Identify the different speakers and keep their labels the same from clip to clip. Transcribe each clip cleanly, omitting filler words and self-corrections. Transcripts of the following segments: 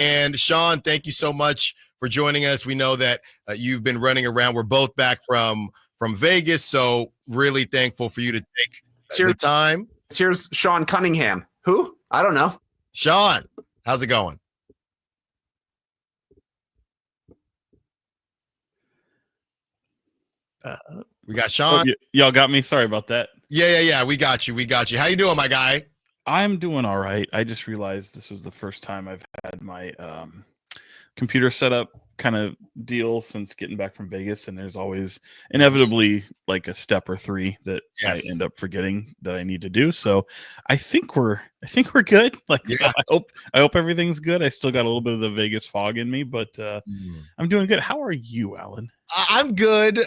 Speaker 1: And Sean, thank you so much for joining us. We know that you've been running around. We're both back from Vegas, so really thankful for you to take the time.
Speaker 2: Here's Sean Cunningham. Who? I don't know.
Speaker 1: Sean, how's it going? We got Sean.
Speaker 3: Y'all got me. Sorry about that.
Speaker 1: Yeah. We got you. How you doing, my guy?
Speaker 3: I'm doing all right. I just realized this was the first time I've had my computer set up kind of deal since getting back from Vegas, and there's always inevitably like a step or three that I end up forgetting that I need to do. So I think we're good. Like, so I hope everything's good. I still got a little bit of the Vegas fog in me, but I'm doing good. How are you, Allen?
Speaker 1: I'm good.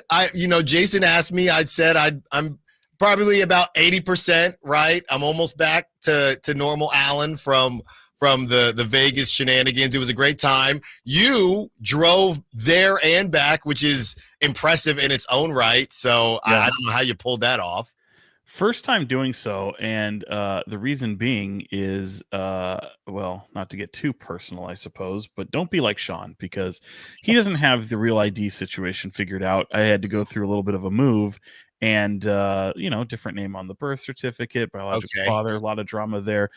Speaker 1: Jason asked me. I said I'm probably about 80% right. I'm almost back to normal Allen from the Vegas shenanigans. It was a great time. You drove there and back, which is impressive in its own right. So I don't know how you pulled that off.
Speaker 3: First time doing so, and the reason being is, well, not to get too personal, I suppose, but don't be like Sean, because he doesn't have the real ID situation figured out. I had to go through a little bit of a move, and different name on the birth certificate, biological father, a lot of drama there.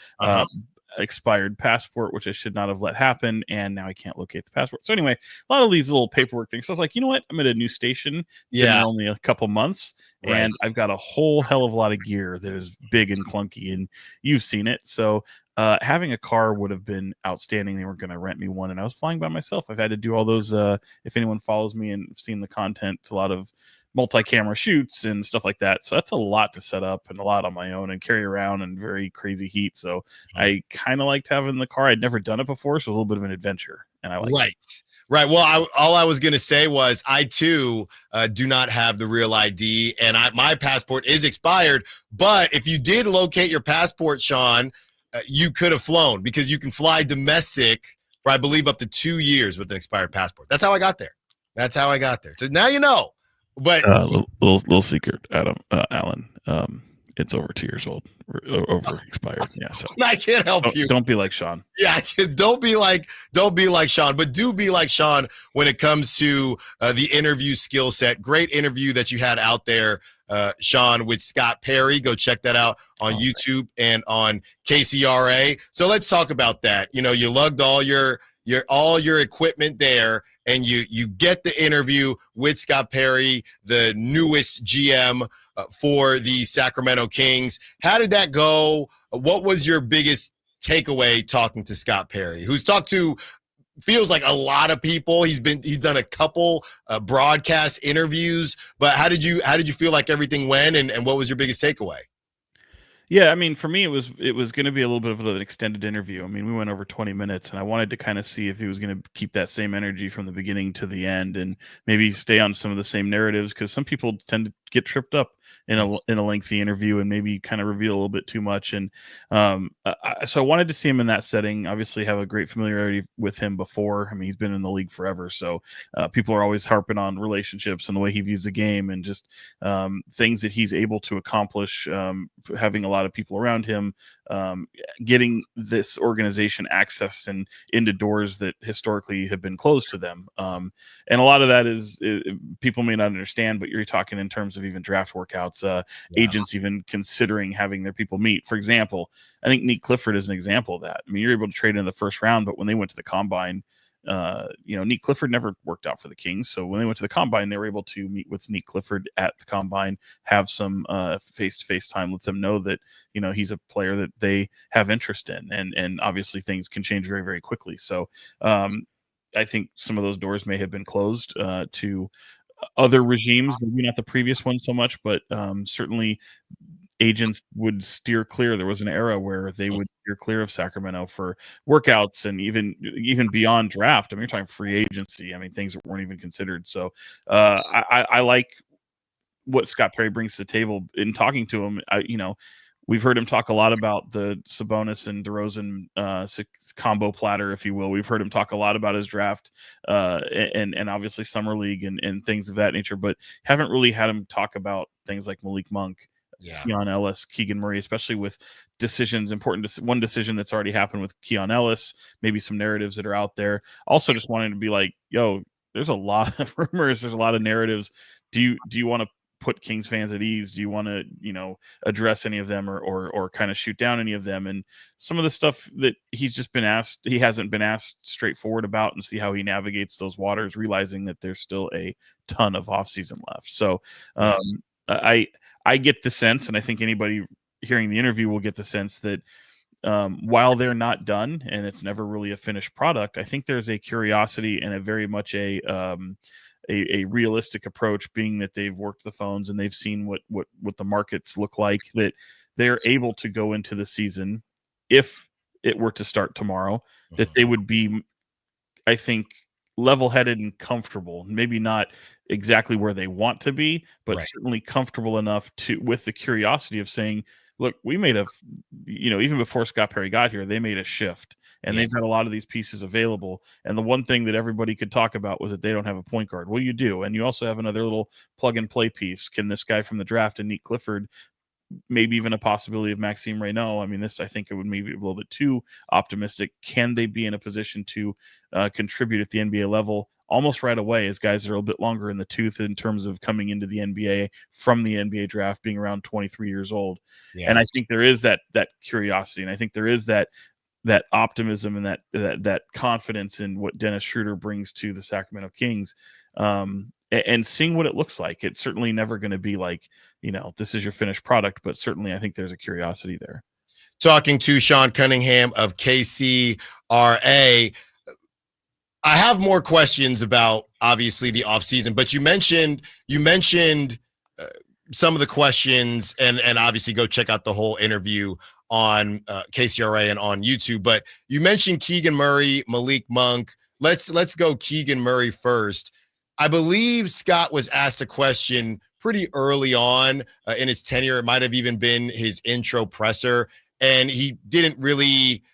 Speaker 3: Expired passport, which I should not have let happen, and now I can't locate the passport. So anyway, a lot of these little paperwork things. So I was like, you know what? I'm at a new station. Only a couple months, and I've got a whole hell of a lot of gear that is big and clunky, and you've seen it. So having a car would have been outstanding. They were going to rent me one, and I was flying by myself. I've had to do all those. If anyone follows me and seen the content, it's a lot of multi-camera shoots and stuff like that. So that's a lot to set up and a lot on my own and carry around in very crazy heat. So I kind of liked having the car. I'd never done it before, so it was a little bit of an adventure. And I like it.
Speaker 1: Right. Well, all I was going to say was I too do not have the real ID, and my passport is expired. But if you did locate your passport, Sean, you could have flown, because you can fly domestic for, I believe, up to 2 years with an expired passport. That's how I got there. So now you know. But
Speaker 3: little secret, Allen. It's over 2 years old, over expired. Yeah, so
Speaker 1: I can't help you.
Speaker 3: Don't be like Sean.
Speaker 1: Yeah, don't be like Sean, but do be like Sean when it comes to the interview skill set. Great interview that you had out there, Sean, with Scott Perry. Go check that out on YouTube and on KCRA. So let's talk about that. You lugged all your equipment there, and you get the interview with Scott Perry, the newest GM for the Sacramento Kings. How did that go? What was your biggest takeaway talking to Scott Perry, who's talked to, feels like, a lot of people? He's done a couple broadcast interviews, but how did you feel like everything went, and what was your biggest takeaway?
Speaker 3: Yeah, I mean, for me, it was going to be a little bit of an extended interview. I mean, we went over 20 minutes, and I wanted to kind of see if he was going to keep that same energy from the beginning to the end, and maybe stay on some of the same narratives, because some people tend to get tripped up in a lengthy interview and maybe kind of reveal a little bit too much. And so I wanted to see him in that setting. Obviously, have a great familiarity with him before. I mean, he's been in the league forever, so people are always harping on relationships and the way he views the game, and just things that he's able to accomplish, having a lot of people around him, getting this organization access and into doors that historically have been closed to them. And a lot of that is people may not understand, but you're talking in terms of even draft workouts, agents even considering having their people meet. For example, I think Nick Clifford is an example of that. I mean, you're able to trade in the first round, but when they went to the combine, Nick Clifford never worked out for the Kings. So when they went to the combine, they were able to meet with Nick Clifford at the combine, have some face-to-face time with them, know that, he's a player that they have interest in. And obviously things can change very, very quickly. So I think some of those doors may have been closed to other regimes, maybe not the previous one so much, but certainly agents would steer clear. There was an era where they would steer clear of Sacramento for workouts, and even beyond draft. I mean, you're talking free agency. I mean, things that weren't even considered. So I like what Scott Perry brings to the table in talking to him. We've heard him talk a lot about the Sabonis and DeRozan combo platter, if you will. We've heard him talk a lot about his draft and obviously summer league and things of that nature, but haven't really had him talk about things like Malik Monk,
Speaker 1: Yeah.
Speaker 3: Keon Ellis, Keegan Murray, especially with decisions, one decision that's already happened with Keon Ellis, maybe some narratives that are out there. Also just wanting to be like, yo, there's a lot of rumors, there's a lot of narratives. Do you want to put Kings fans at ease? Do you want to, address any of them or kind of shoot down any of them? And some of the stuff that he hasn't been asked straightforward about, and see how he navigates those waters, realizing that there's still a ton of offseason left. So I get the sense, and I think anybody hearing the interview will get the sense that while they're not done and it's never really a finished product, I think there's a curiosity and a very much a realistic approach, being that they've worked the phones and they've seen what the markets look like, that they're able to go into the season, if it were to start tomorrow, that they would be, I think, level-headed and comfortable. Maybe not exactly where they want to be, but certainly comfortable enough with the curiosity of saying, look, we made even before Scott Perry got here, they made a shift, and they've got a lot of these pieces available. And the one thing that everybody could talk about was that they don't have a point guard. Well, you do. And you also have another little plug and play piece. Can this guy from the draft, and Nick Clifford, maybe even a possibility of Maxime Reynaud? I mean, I think it would maybe be a little bit too optimistic. Can they be in a position to contribute at the NBA level almost right away, as guys that are a little bit longer in the tooth in terms of coming into the NBA from the NBA draft, being around 23 years old? And I think there is that curiosity, and I think there is that optimism and that confidence in what Dennis Schroeder brings to the Sacramento Kings. And seeing what it looks like. It's certainly never going to be like, this is your finished product, but certainly I think there's a curiosity there.
Speaker 1: Talking to Sean Cunningham of KCRA. I have more questions about, obviously, the offseason, but you mentioned some of the questions, and obviously go check out the whole interview on KCRA and on YouTube. But you mentioned Keegan Murray, Malik Monk. Let's go Keegan Murray first. I believe Scott was asked a question pretty early on in his tenure. It might have even been his intro presser, and he didn't really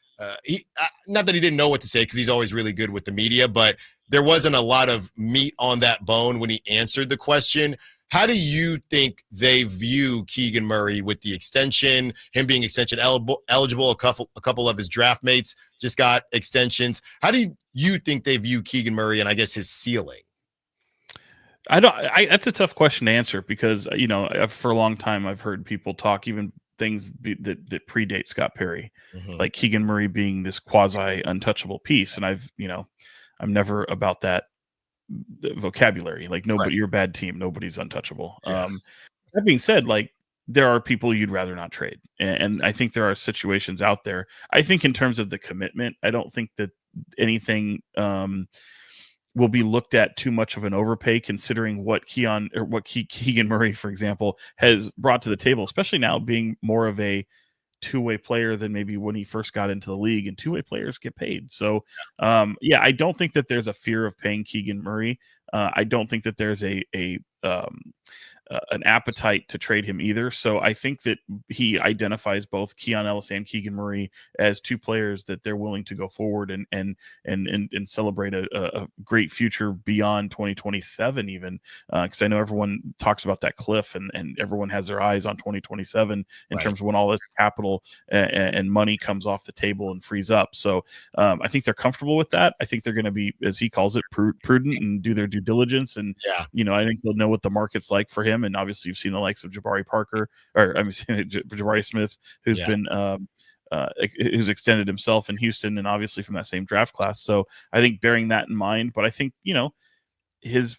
Speaker 1: not that he didn't know what to say, because he's always really good with the media, but there wasn't a lot of meat on that bone when he answered the question. How do you think they view Keegan Murray with the extension, him being extension eligible? A couple of his draft mates just got extensions. How do you think they view Keegan Murray and, I guess, his ceiling?
Speaker 3: That's a tough question to answer, because, for a long time I've heard people talk, even things that predate Scott Perry, like Keegan Murray being this quasi untouchable piece. And I'm never about that vocabulary. Like, nobody, you're a bad team, nobody's untouchable. That being said, like, there are people you'd rather not trade. And I think there are situations out there. I think in terms of the commitment, I don't think that anything will be looked at too much of an overpay, considering what Keegan Murray, for example, has brought to the table, especially now being more of a two-way player than maybe when he first got into the league, and two-way players get paid. So I don't think that there's a fear of paying Keegan Murray. I don't think that there's an appetite to trade him either. So I think that he identifies both Keon Ellis and Keegan Murray as two players that they're willing to go forward and celebrate a great future beyond 2027, even, because I know everyone talks about that cliff, and everyone has their eyes on 2027 in terms of when all this capital and money comes off the table and frees up. So I think they're comfortable with that. I think they're going to be, as he calls it, prudent and do their due diligence. And I think they'll know what the market's like for him. And obviously you've seen the likes of Jabari Smith, who's been who's extended himself in Houston, and obviously from that same draft class. So I think bearing that in mind, but I think, his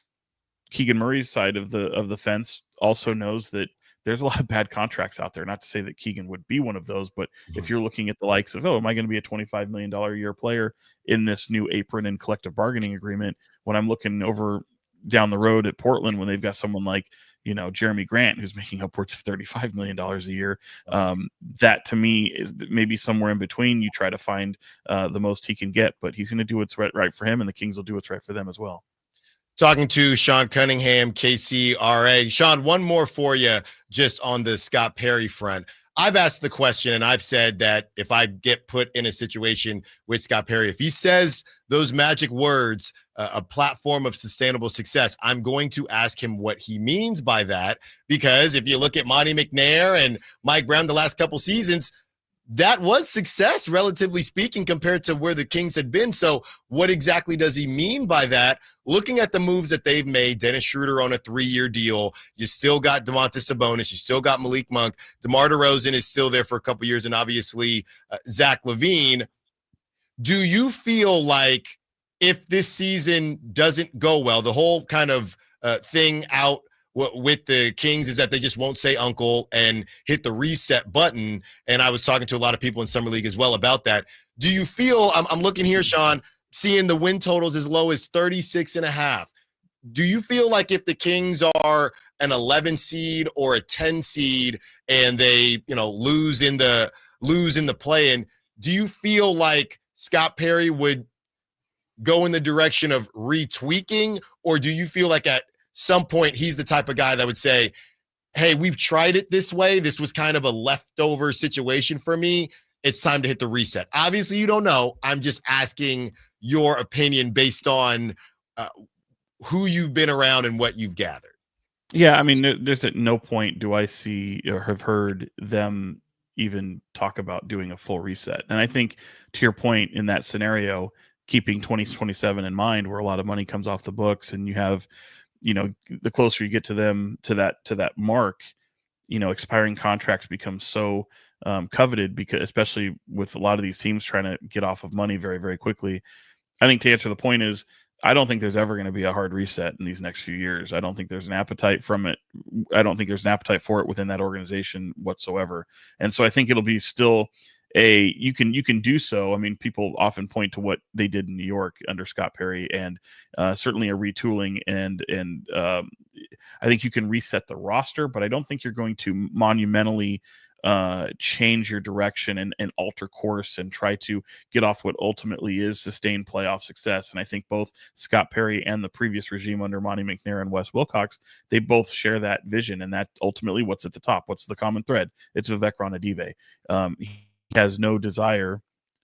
Speaker 3: Keegan Murray's side of the fence also knows that there's a lot of bad contracts out there. Not to say that Keegan would be one of those, but if you're looking at the likes of, am I going to be a $25 million a year player in this new apron and collective bargaining agreement, when I'm looking over down the road at Portland, when they've got someone like, Jeremy Grant, who's making upwards of $35 million a year. That to me is maybe somewhere in between. You try to find the most he can get, but he's going to do what's right for him, and the Kings will do what's right for them as well.
Speaker 1: Talking to Sean Cunningham, KCRA. Sean, one more for you just on the Scott Perry front. I've asked the question and I've said that if I get put in a situation with Scott Perry, if he says those magic words, a platform of sustainable success, I'm going to ask him what he means by that. Because if you look at Monty McNair and Mike Brown the last couple seasons, that was success, relatively speaking, compared to where the Kings had been. So what exactly does he mean by that? Looking at the moves that they've made, Dennis Schroeder on a 3-year deal, you still got Domantas Sabonis, you still got Malik Monk, DeMar DeRozan is still there for a couple years, and obviously Zach LaVine. Do you feel like if this season doesn't go well, the whole kind of thing out with the Kings is that they just won't say uncle and hit the reset button. And I was talking to a lot of people in Summer League as well about that. Do you feel, I'm looking here, Sean, seeing the win totals as low as 36.5. Do you feel like if the Kings are an 11 seed or a 10 seed and they, lose in the play-in, do you feel like Scott Perry would go in the direction of retweaking, or do you feel like at some point he's the type of guy that would say, hey, we've tried it this way, this was kind of a leftover situation for me, it's time to hit the reset? Obviously you don't know, I'm just asking your opinion based on who you've been around and what you've gathered.
Speaker 3: Yeah, I mean, there's at no point do I see or have heard them even talk about doing a full reset. And I think, to your point, in that scenario, keeping 2027 in mind, where a lot of money comes off the books, and you have, the closer you get to them to that mark, expiring contracts become so coveted, because especially with a lot of these teams trying to get off of money very, very quickly. I think to answer the point is, I don't think there's ever going to be a hard reset in these next few years. I don't think there's an appetite from it. I don't think there's an appetite for it within that organization whatsoever. And so I think it'll be still you can do so. I mean, people often point to what they did in New York under Scott Perry, and certainly a retooling, and I think you can reset the roster, but I don't think you're going to monumentally change your direction and alter course and try to get off what ultimately is sustained playoff success. And I think both Scott Perry and the previous regime under Monty McNair and Wes Wilcox, they both share that vision, and that ultimately what's at the top, what's the common thread? It's Vivek Ranadive. He has no desire